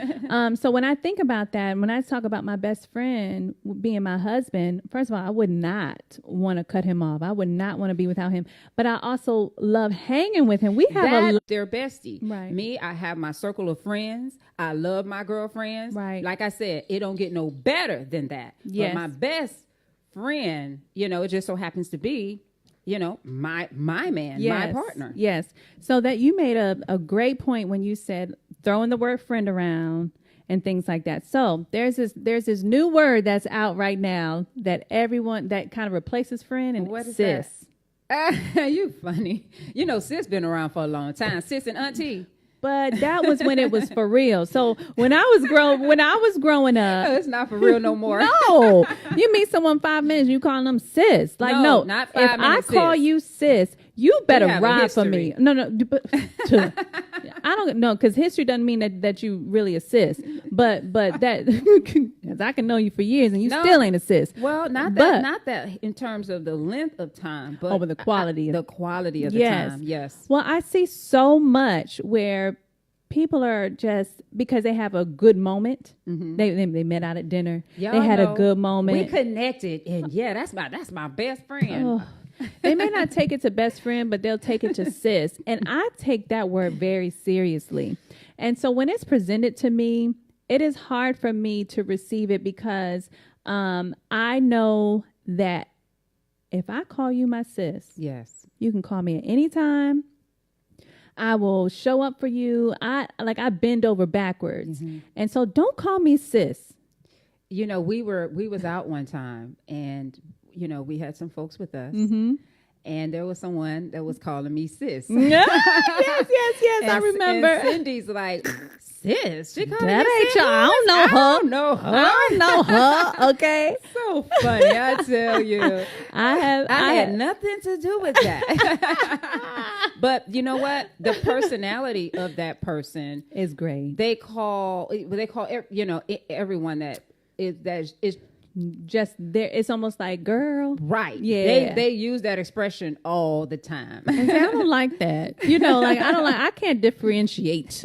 so when I think about that, when I talk about my best friend being my husband, first of all, I would not want to cut him off. I would not want to be without him. But I also love hanging with him. We have they're bestie. Right. Me, I have my circle of friends. I love my girlfriends. Right. Like I said, it don't get no better than that. Yes. But my best friend, it just so happens to be, my man, my partner. Yes. So that you made a great point when you said throwing the word friend around and things like that. So there's this new word that's out right now that kind of replaces friend, and what is sis. That? You funny. Sis been around for a long time. Sis and auntie. But that was when it was for real. So when I was growing up, it's not for real no more. No, you meet someone 5 minutes, you call them sis. Like no, not 5 if minutes. I call you sis, you better have a ride for history. me. No, but I don't know, because history doesn't mean that you really a sis. But that, because I can know you for years and you still ain't a sis. Well, not that in terms of the length of time, but the quality. The quality of the time. Yes. Well, I see so much where people are just, because they have a good moment. They met out at dinner. They had a good moment. We connected, and that's my best friend. Oh. They may not take it to best friend, but they'll take it to sis. And I take that word very seriously. And so when it's presented to me, it is hard for me to receive it, because I know that if I call you my sis, yes, you can call me at any time. I will show up for you. I bend over backwards. And so don't call me sis. We was out one time, and we had some folks with us, and there was someone that was calling me sis. yes, I remember. And Cindy's like, sis, she called that me ain't sis? y'all. I don't know her. Okay. So funny, I tell you. I had nothing to do with that. But you know what? The personality of that person is great. They call everyone that is just there. It's almost like, girl, right? Yeah, they use that expression all the time. And I don't like that. I can't differentiate.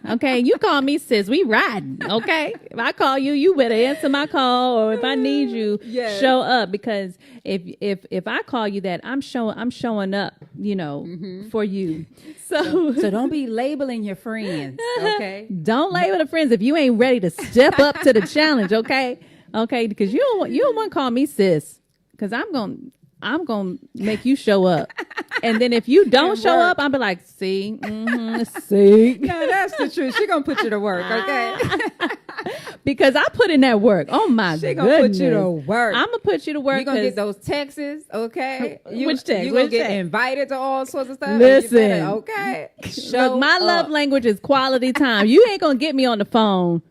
Okay, you call me sis, we riding. Okay, if I call you, you better answer my call, or if I need you, show up. Because if I call you that, I'm showing up. For you. So don't be labeling your friends. Okay, don't label the friends if you ain't ready to step up to the challenge. Okay, because you don't want to call me sis, because I'm gonna make you show up, and then if you don't show up, I'll be like, see. No, that's the truth. She gonna put you to work, okay? Because I put in that work. Oh my She goodness. gonna put you to work. I'm gonna put you to work. You gonna 'cause- get those texts, okay? Which text? You gonna Which get text? invited to all sorts of stuff. and Listen. you better, okay. Look, my love language is quality time. You ain't gonna get me on the phone.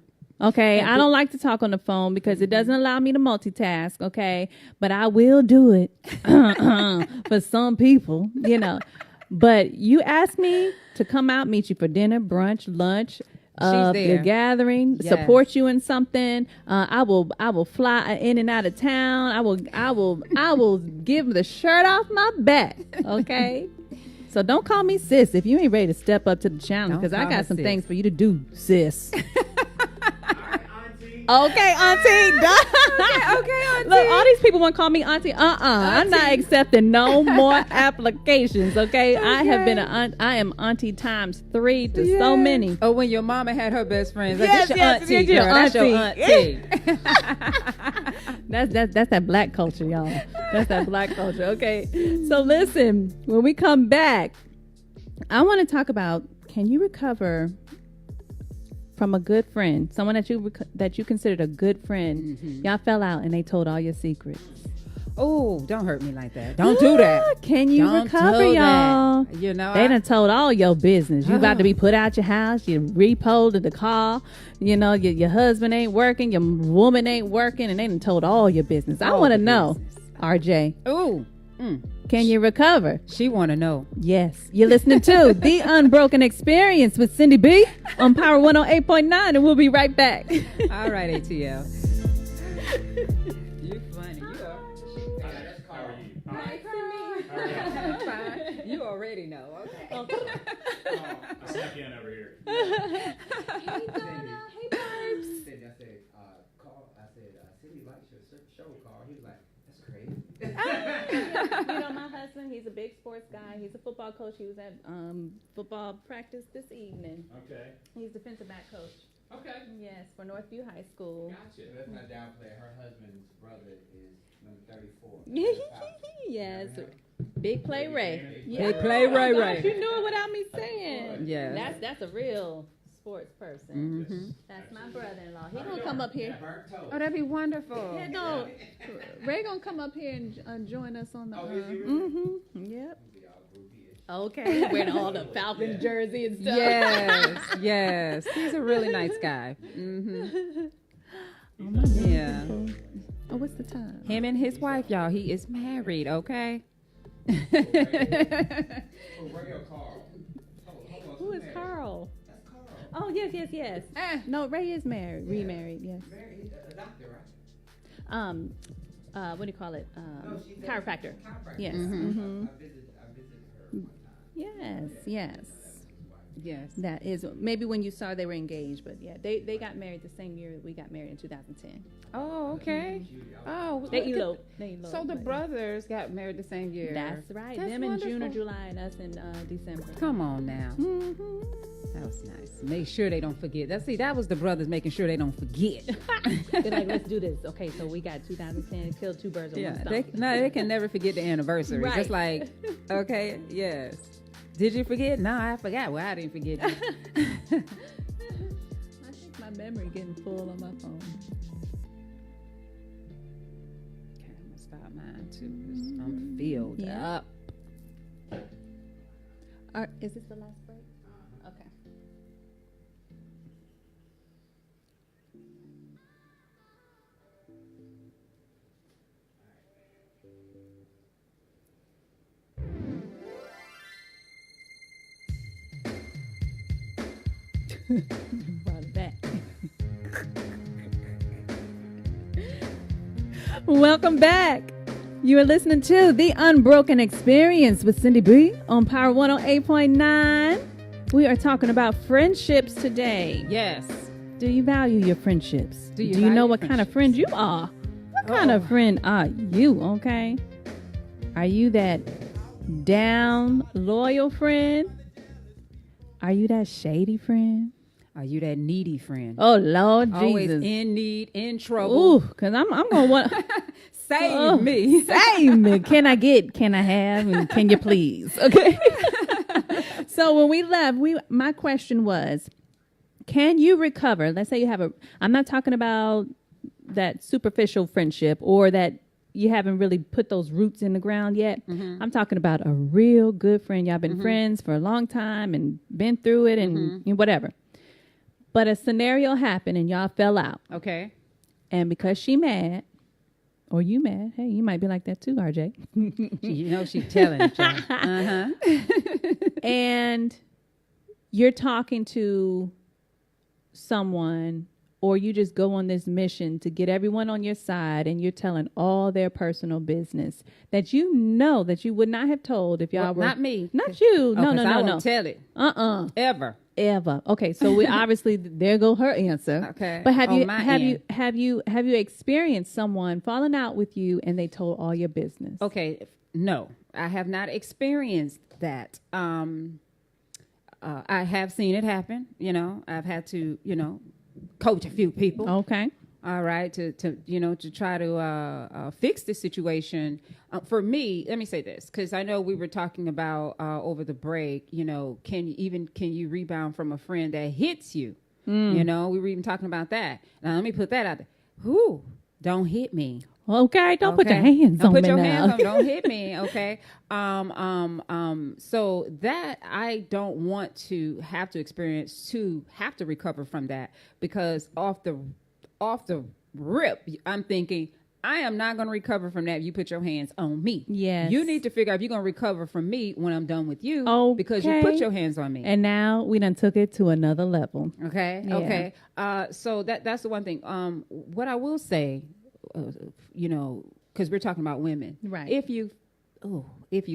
Okay, I don't like to talk on the phone because it doesn't allow me to multitask. Okay, but I will do it for some people, you know. But you ask me to come out, meet you for dinner, brunch, lunch, She's there. your gathering, Yes. support you in something. I will fly in and out of town. I will give the shirt off my back. Okay. So don't call me sis if you ain't ready to step up to the challenge, Don't because I call her got some sis. things for you to do, sis. Okay, auntie. Okay, auntie. Look, all these people want to call me auntie. I'm not accepting no more applications. Okay, I have been I am auntie times 3 to so many. Oh, when your mama had her best friends. Yes, That's your yes, auntie, yes, your girl. That's your auntie. auntie. That's that black culture, y'all. That's that black culture. Okay, so listen, when we come back, I want to talk about, can you recover from a good friend, someone that you considered a good friend? Y'all fell out and they told all your secrets. Oh, don't hurt me like that. Don't do that. Can you Don't recover, do y'all? that. You know, They done told all your business. You about to be put out your house. You repoed the car. You know, your husband ain't working. Your woman ain't working. And they done told all your business. I All want to the know, business. RJ, Ooh, can you recover? she want to know. Yes. You're listening to The Unbroken Experience with Syndy B on Power 108.9, and we'll be right back. All right, ATL. You funny. You are. Nice to meet you. You already know. Okay. I snuck in over here. Hey, Donna. Hey, Barbs. I said, Carl, Cindy likes your show, Carl. He was like, that's crazy. You know, my husband, he's a big sports guy. He's a football coach. He was at football practice this evening. Okay. He's defensive back coach. Okay. Yes, for Northview High School. Gotcha. Let's not downplay. Her husband's brother is number 34. Yes. Big play Ray. Big play Ray Ray. You knew it without me saying. Yes. That's a real sports person. That's my brother-in-law. He gonna come up here. Oh, that'd be wonderful. Yeah, no, Ray gonna come up here and join us on the. Yep. Okay, wearing all the Falcons jersey and stuff. Yes, yes. He's a really nice guy. Yeah. Oh, what's the time? Him and his wife, y'all. He is married. Okay. Who is Carl? Oh, yes. No, Ray is married. Remarried, yes. What do you call it? Chiropractor. Yes. I visited her one time. Yes. Yes. That is, maybe when you saw they were engaged, but yeah, they got married the same year we got married in 2010. Oh, okay. Oh, They look at- eloped. So the brothers got married the same year. That's right. That's Them in June or wonderful. July and us in December. Come on now. That was nice. Make sure they don't forget. That was the brothers making sure they don't forget. They're like, let's do this. Okay, so we got 2010, killed 2 birds with one stone. They can never forget the anniversary. Right. Just like, okay, yes. Did you forget? No, I forgot. Well, I didn't forget you. I think my memory getting full on my phone. Okay, I'm gonna stop mine too. 'Cause I'm filled up. Is this the last break? Okay. Brought it back. Welcome back. You are listening to The Unbroken Experience with Syndy B on Power 108.9. We are talking about friendships today. Yes. Do you value your friendships? Do you know value what kind of friend you are? What kind of friend are you, okay? Are you that down, loyal friend? Are you that shady friend? Are you that needy friend? Oh, Lord Always Jesus. in need, in trouble. Ooh, because I'm going to want... Save me. Save me. Can I have, and can you please? Okay. So when we left, my question was, can you recover? Let's say you have I'm not talking about that superficial friendship or that you haven't really put those roots in the ground yet. I'm talking about a real good friend. Y'all been friends for a long time and been through it and whatever. But a scenario happened and y'all fell out. Okay. And because she mad, or you mad, hey, you might be like that too, RJ. She's telling each other. And you're talking to someone, or you just go on this mission to get everyone on your side, and you're telling all their personal business that you know that you would not have told if y'all were. Not me. Not you. No. I won't tell it. Ever. Okay, so we obviously there go her answer. Okay. But have you experienced someone falling out with you and they told all your business? Okay, no, I have not experienced that. I have seen it happen. I've had to coach a few people. Okay. All right, to try to fix the situation. For me, let me say this, because I know we were talking about over the break. Can you rebound from a friend that hits you? We were even talking about that. Now let me put that out there. Whoo, don't hit me. Okay, don't put your hands on me now. Don't put your hands on. Don't hit me. Okay. So that I don't want to have to experience to have to recover from that, because off the rip, I'm thinking, I am not going to recover from that if you put your hands on me. Yes. You need to figure out if you're going to recover from me when I'm done with you, because you Okay. put your hands on me. And now we done took it to another level. Okay. Yeah. Okay. So that's the one thing. What I will say, because we're talking about women. Right. If you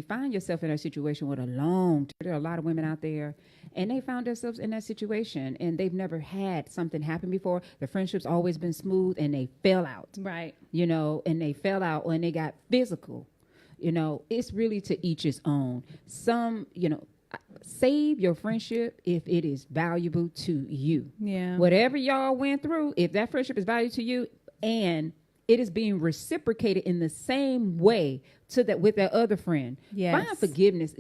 find yourself in a situation with there are a lot of women out there, and they found themselves in that situation, and they've never had something happen before. The friendship's always been smooth, and they fell out. Right. And they fell out when they got physical. It's really to each his own. Some, save your friendship if it is valuable to you. Yeah. Whatever y'all went through, if that friendship is valuable to you and it is being reciprocated in the same way with that other friend. Yes. Find forgiveness.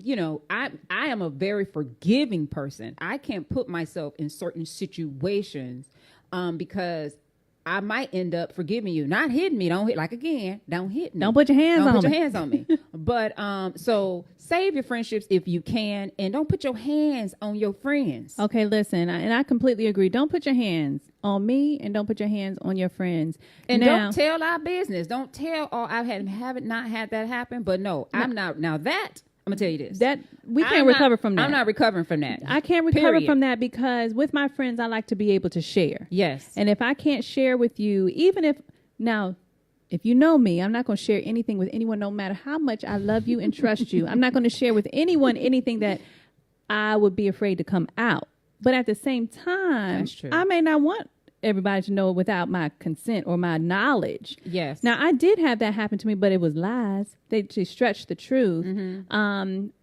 I am a very forgiving person. I can't put myself in certain situations because I might end up forgiving you, not hitting me. Don't hit Don't hit me. Don't put your hands on me. Don't put your hands on me. But so save your friendships if you can, and don't put your hands on your friends. Okay, listen, and I completely agree. Don't put your hands on me, and don't put your hands on your friends. And now, don't tell our business. Don't tell. Oh, haven't not had that happen. But no, I'm not. Now that I'm gonna tell you this. that we can't recover from that. I'm not recovering from that. I can't recover Period. from that because with my friends, I like to be able to share. Yes. And if I can't share with you, if you know me, I'm not going to share anything with anyone, no matter how much I love you and trust you. I'm not going to share with anyone anything that I would be afraid to come out. But at the same time, That's true. I may not want everybody to know without my consent or my knowledge. Yes. Now, I did have that happen to me, but it was lies. She stretched the truth.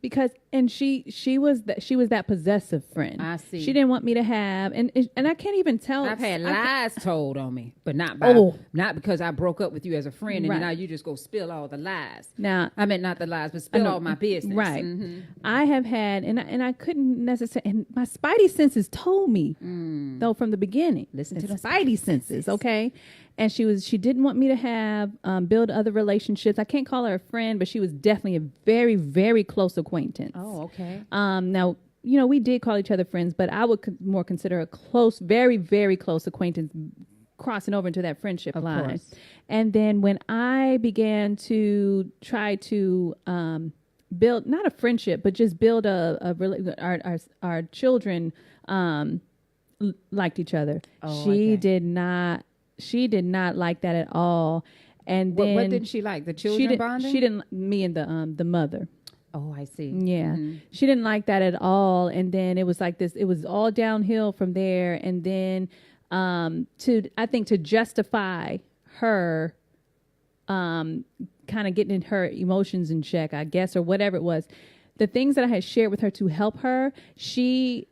Because she was that possessive friend. I see. She didn't want me to have, and I can't even tell. I've had lies told on me, but not because I broke up with you as a friend, and Right. now you just go spill all the lies. Now, I mean, not the lies, but spill all my business. Right. Mm-hmm. I have had, and I couldn't necessarily, and my spidey senses told me, though, from the beginning. Listen to the the spidey senses, okay? And she didn't want me to have, build other relationships. I can't call her a friend, but she was definitely a very, very close acquaintance. Oh, okay. Now, we did call each other friends, but I would more consider a close, very, very close acquaintance crossing over into that friendship line. Course. And then when I began to try to build, not a friendship, but just build our children liked each other. Oh, She okay. did not like that at all. And then What didn't she like? The children bonding? She didn't. Me and the mother. Oh, I see. Yeah, she didn't like that at all. And then it was like this. It was all downhill from there. And then to justify her, kind of getting her emotions in check, I guess, or whatever it was, the things that I had shared with her to help her, she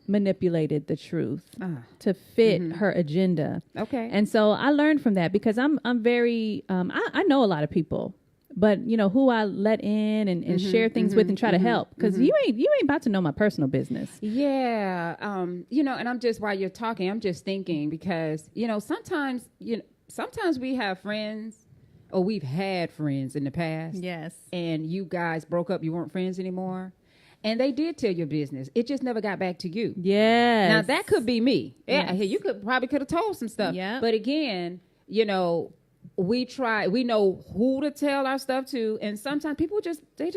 manipulated the truth to fit her agenda. Okay. And so I learned from that because I'm very I know a lot of people, but who I let in and share things with and try to help, because you ain't about to know my personal business. Yeah. And I'm just, while you're talking, I'm just thinking, because, sometimes we have friends, or we've had friends in the past. Yes. And you guys broke up, you weren't friends anymore. And they did tell your business. It just never got back to you. Yes. Now that could be me. Yes. Yeah, you could have told some stuff. Yeah. But again, we know who to tell our stuff to, and sometimes people just be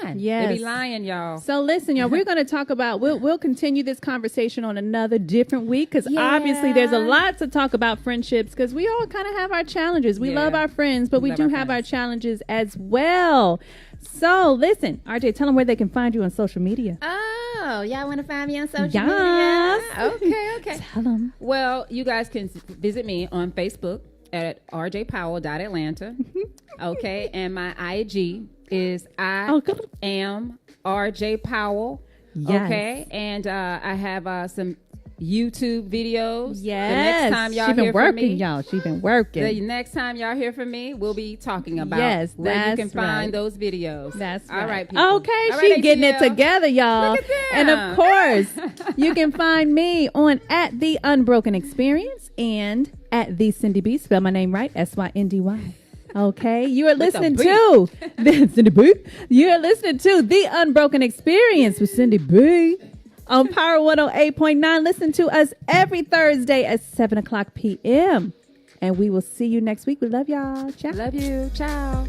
lying. Yes. They be lying, y'all. So listen, y'all, we're going to talk about, we'll continue this conversation on another different week, because obviously there's a lot to talk about friendships, because we all kind of have our challenges. We love our friends, but we do have our challenges as well. So listen, RJ, tell them where they can find you on social media. Oh, y'all want to find me on social media? Yes. Okay. Tell them. Well, you guys can visit me on Facebook at rjpowell.atlanta. Okay, and my IG is I am RJ Powell. Yes. Okay, and I have some YouTube videos. Yes. The next time y'all hear from me, y'all. She been working. The next time y'all hear from me, we'll be talking about where you can find those videos. That's all right. People. Okay, all she right, getting ATL. it together, y'all. Look at them. And of course, you can find me on at the Unbroken Experience and at the Syndy B. Spell my name right, SYNDY. Okay, you are listening to Syndy B. You are listening to the Unbroken Experience with Syndy B. On Power 108.9. Listen to us every Thursday at 7 o'clock p.m. And we will see you next week. We love y'all. Ciao. Love you. Ciao.